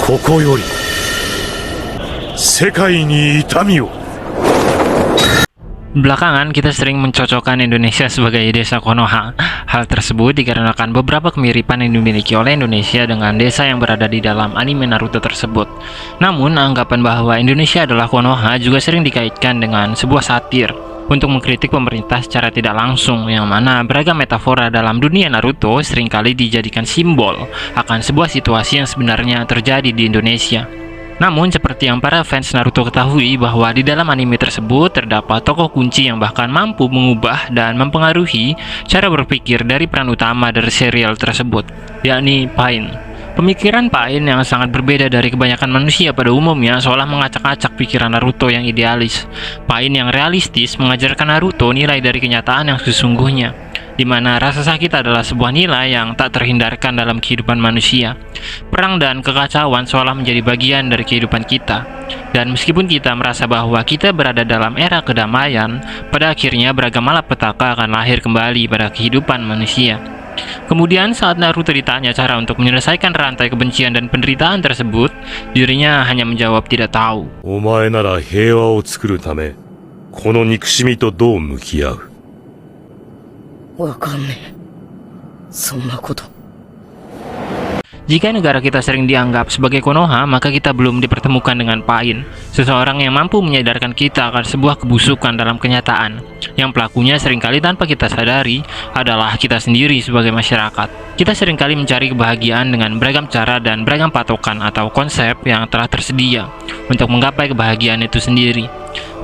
ここより世界に痛みを。 Belakangan kita sering mencocokkan Indonesia sebagai desa Konoha. Hal tersebut dikarenakan beberapa kemiripan yang dimiliki oleh Indonesia dengan desa yang berada di dalam anime Naruto tersebut. Namun, anggapan bahwa Indonesia adalah Konoha juga sering dikaitkan dengan sebuah satir untuk mengkritik pemerintah secara tidak langsung, yang mana beragam metafora dalam dunia Naruto seringkali dijadikan simbol akan sebuah situasi yang sebenarnya terjadi di Indonesia. Namun, seperti yang para fans Naruto ketahui bahwa di dalam anime tersebut terdapat tokoh kunci yang bahkan mampu mengubah dan mempengaruhi cara berpikir dari peran utama dari serial tersebut, yakni Pain. Pemikiran Pain yang sangat berbeda dari kebanyakan manusia pada umumnya seolah mengacak-acak pikiran Naruto yang idealis. Pain yang realistis mengajarkan Naruto nilai dari kenyataan yang sesungguhnya, di mana rasa sakit adalah sebuah nilai yang tak terhindarkan dalam kehidupan manusia. Perang dan kekacauan seolah menjadi bagian dari kehidupan kita. Dan meskipun kita merasa bahwa kita berada dalam era kedamaian, pada akhirnya beragam malapetaka akan lahir kembali pada kehidupan manusia. Kemudian saat Naruto ditanya cara untuk menyelesaikan rantai kebencian dan penderitaan tersebut, dirinya hanya menjawab tidak tahu. お前なら平和を作るためこの憎しみとどう向き合う。わかんねえ。そんなこと。 Jika negara kita sering dianggap sebagai Konoha, maka kita belum dipertemukan dengan Pain, seseorang yang mampu menyadarkan kita akan sebuah kebusukan dalam kenyataan, yang pelakunya seringkali tanpa kita sadari adalah kita sendiri sebagai masyarakat. Kita seringkali mencari kebahagiaan dengan beragam cara dan beragam patokan atau konsep yang telah tersedia untuk menggapai kebahagiaan itu sendiri.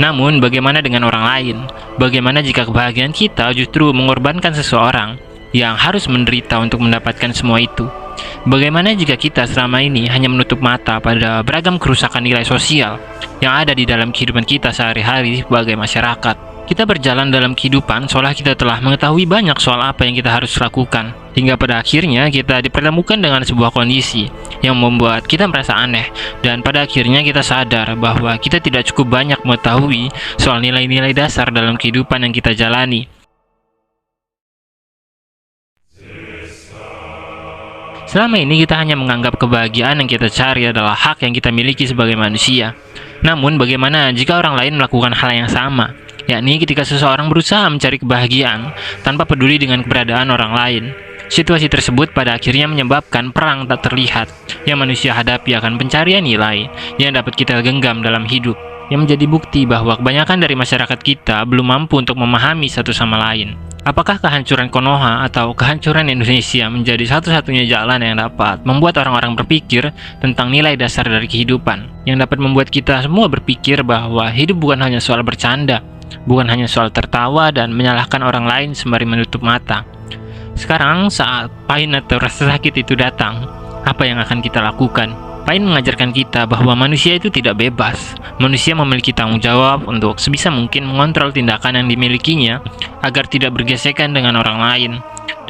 Namun, bagaimana dengan orang lain? Bagaimana jika kebahagiaan kita justru mengorbankan seseorang yang harus menderita untuk mendapatkan semua itu? Bagaimana jika kita selama ini hanya menutup mata pada beragam kerusakan nilai sosial yang ada di dalam kehidupan kita sehari-hari sebagai masyarakat? Kita berjalan dalam kehidupan seolah kita telah mengetahui banyak soal apa yang kita harus lakukan, hingga pada akhirnya kita dipertemukan dengan sebuah kondisi yang membuat kita merasa aneh, dan pada akhirnya kita sadar bahwa kita tidak cukup banyak mengetahui soal nilai-nilai dasar dalam kehidupan yang kita jalani. Selama ini kita hanya menganggap kebahagiaan yang kita cari adalah hak yang kita miliki sebagai manusia. Namun bagaimana jika orang lain melakukan hal yang sama? Yakni ketika seseorang berusaha mencari kebahagiaan tanpa peduli dengan keberadaan orang lain. Situasi tersebut pada akhirnya menyebabkan perang tak terlihat yang manusia hadapi akan pencarian nilai yang dapat kita genggam dalam hidup, yang menjadi bukti bahwa kebanyakan dari masyarakat kita belum mampu untuk memahami satu sama lain. Apakah kehancuran Konoha atau kehancuran Indonesia menjadi satu-satunya jalan yang dapat membuat orang-orang berpikir tentang nilai dasar dari kehidupan, yang dapat membuat kita semua berpikir bahwa hidup bukan hanya soal bercanda, bukan hanya soal tertawa dan menyalahkan orang lain sembari menutup mata? Sekarang saat Pain atau rasa sakit itu datang, apa yang akan kita lakukan? Pain mengajarkan kita bahwa manusia itu tidak bebas. Manusia memiliki tanggung jawab untuk sebisa mungkin mengontrol tindakan yang dimilikinya agar tidak bergesekan dengan orang lain.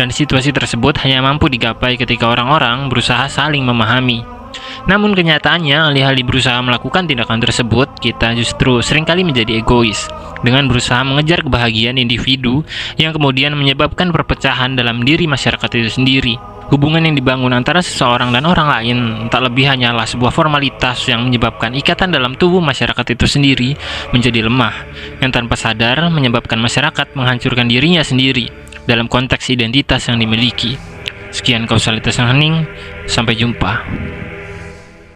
Dan situasi tersebut hanya mampu digapai ketika orang-orang berusaha saling memahami. Namun kenyataannya, alih-alih berusaha melakukan tindakan tersebut, kita justru seringkali menjadi egois dengan berusaha mengejar kebahagiaan individu yang kemudian menyebabkan perpecahan dalam diri masyarakat itu sendiri. Hubungan yang dibangun antara seseorang dan orang lain tak lebih hanyalah sebuah formalitas yang menyebabkan ikatan dalam tubuh masyarakat itu sendiri menjadi lemah, yang tanpa sadar menyebabkan masyarakat menghancurkan dirinya sendiri dalam konteks identitas yang dimiliki. Sekian kausalitas yang hening, sampai jumpa.